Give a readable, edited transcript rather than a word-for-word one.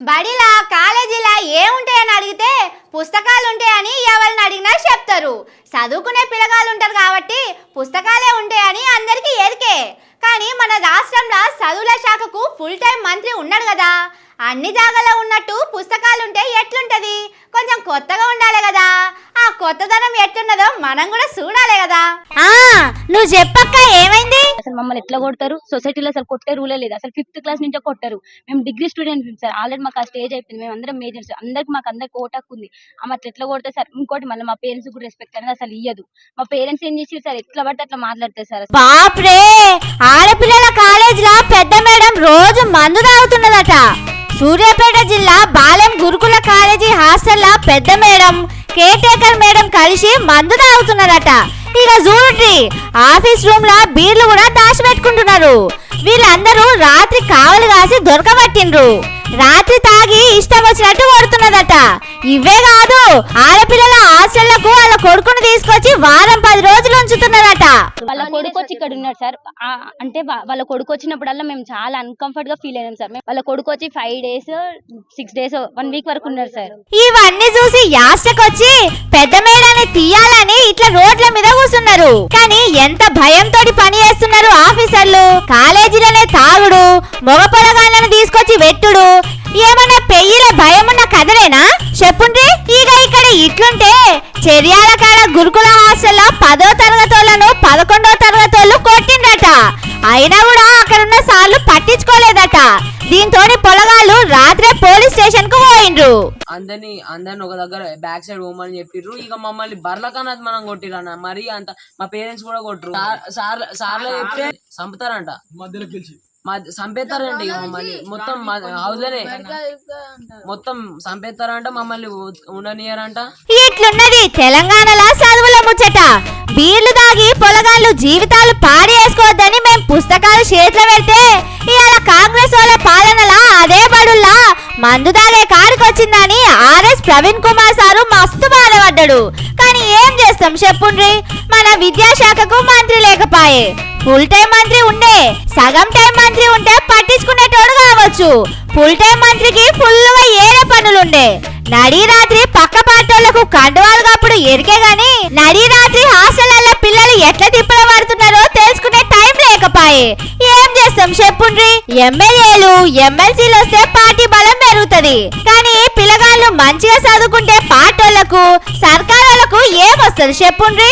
బడిలా కాలేజీలా ఏముంటాయని అడిగితే పుస్తకాలు ఉంటాయని ఎవరిని అడిగినా చెప్తారు. చదువుకునే పిల్లగాళ్ళు ఉంటారు కాబట్టి పుస్తకాలే ఉంటాయని అందరికీ ఎరికే. కానీ మన రాష్ట్రంలో చదువుల శాఖకు ఫుల్ టైం మంత్రి ఉన్నాడు కదా, అన్ని జాగాలో ఉన్నట్టు పుస్తకాలుంటే ఎట్లుంటది? కొంచెం కొత్తగా ఉండాలి కదా. ఆ కొత్తదనం ఎట్లున్నదో మనం కూడా చూడాలి కదా. నువ్వు చెప్పక్క ఏమైంది? అసలు మమ్మల్ని ఎట్లా కొడతారు? సొసైటీలో అసలు కొట్టే రూలే లేదు. అసలు 5th క్లాస్ నుంచే కొట్టారు. మేము డిగ్రీ స్టూడెంట్స్ సార్. ఆల్రెడీ మాకు ఆ స్టేజ్ అయిపోయింది. మేము అందరం మేజర్స్. అందరికి ఓటాకు ఉంది. ఆమె అట్లా ఎట్లా కొడతారు సార్? ఇంకోటి మళ్ళీ మా పేరెంట్స్ కూడా రెస్పెక్ట్ అనేది అసలు ఇయ్యదు. మా పేరెంట్స్ ఏం చేసి సార్ ఎట్లా పడితే అట్లా మాట్లాడతారు సార్. బాప్రే, ఆడపిల్లల కాలేజ్ లా పెద్ద మేడం రోజు మందు తాగుతున్నదట. సూర్యాపేట జిల్లా బాలెం గురుకుల కాలేజీ హాస్టల్ పెద్ద మేడం కేర్ టేకర్ మేడం కలిసి మందు తాగుతున్నారట. ఇక చూడండి, ఆఫీస్ రూమ్ లా బీర్లు కూడా దాచిపెట్టుకుంటున్నారు. వీళ్ళందరూ రాత్రి కావలి కాసి దొరకబట్టిండ్రు. రాత్రి తాగి ఇష్టం వచ్చినట్టు కొడుతున్నదట. ఇవే కాదు, ఆడపిల్లల హాస్టళ్లకు వాళ్ళ కొడుకుని తీసుకొచ్చి వారం 10 రోజులు ఉంచుతున్నారట. వాళ్ళ కొడుకు వచ్చి ఇక్కడ ఉన్నాడు సార్. అంటే వాళ్ళ కొడుకు వచ్చినప్పుడల్లా మేము చాలా అన్కంఫర్ట్ గా ఫీల్ అయ్యాం సార్. వాళ్ళ కొడుకు వచ్చి 5 days 6 days 1 week వరకు ఉన్నారు సార్. ఇవన్నీ చూసి యాస్టకొచ్చి పెద్ద మేడాన్ని తీయాలని ఇట్లా రోడ్ల మీద కూర్చున్నారు. కానీ ఎంత భయంతో పని చేస్తున్నారు ఆఫీసర్లు. కాలేజీలోనే తాగుడు, మగ పొలగాళ్ళను తీసుకొచ్చి వెట్టుడు, ఏమన్నా పెయ్యిల భయమున్న కథలేనా చెప్పుండ్రి. ఇక ఇక్కడ ఇట్లుంటే చెర్యాల కాడ గురుకుల హాస్టల్లో 10వ తరగతోళ్లను 11వ తరగతోళ్ళు కొట్టిండ్రట. అయినా కూడా అక్కడున్న సార్లు పట్టించుకోలేదట. దీంతో పొలగాళ్ళు రాత్రే పోలీస్ స్టేషన్ కు పోయిండ్రు. అందరిని ఒక దగ్గర బ్యాక్ సైడ్ పోమని చెప్పిర్రు. ఇక మమ్మల్ని బర్లకన్నది మనం కొట్టిరన్న. మరి అంత మా పేరెంట్స్ కూడా కొట్టరు. సార్లు చెప్తే చంపుతారంట, మధ్యలో పిలిచి చంపేస్తారంట. ఇక మమ్మల్ని మొత్తం హౌస్ లోనే మొత్తం చంపేస్తారంట, మమ్మల్ని ఉండనియరంట. ఇట్లున్నది తెలంగాణలో చదువుల ముచ్చట. బీర్లు దాగి పొలగాళ్ళు జీవితాలు పాడి వేసుకోవద్దని మేము పుస్తకాలు చేతిలో పెడితే ఇవాళ కాంగ్రెస్ వాళ్ళ పాలనలా అదే బడుల్లా మందు దాగే కాడికొచ్చిందని ఆర్ఎస్ ప్రవీణ్ కుమార్ సారు మస్తు బాధపడ్డాడు. కానీ ఏం చేస్తాం చెప్పుండ్రి, మన విద్యాశాఖకు మంత్రి లేకపాయే. ఫుల్ టైం మంత్రి ఉండే, సగం టైం మంత్రి ఉంటే పట్టించుకునేటోడు కావచ్చు. ఫుల్ టైం మంత్రికి ఫుల్గా ఏరే పనులుండే. నడి రాత్రి పక్క పార్టీలకు కండువాలు కప్పుడు ఎరికే గాని నడి రాత్రి హాస్టల్ల పిల్లలు ఎట్లా తిప్పల పడుతున్నారో తెలుసుకునే టైం లేకపాయే. ఏం చేస్తాం చెప్పుండ్రి, ఎమ్మెల్యేలు ఎమ్మెల్సీలు వస్తే పార్టీ బలం పెరుగుతది. కానీ పిల్లగాళ్ళు మంచిగా చదువుకుంటే పార్టీలకు సర్కారులకు ఏమొస్తుంది చెప్పుండ్రి.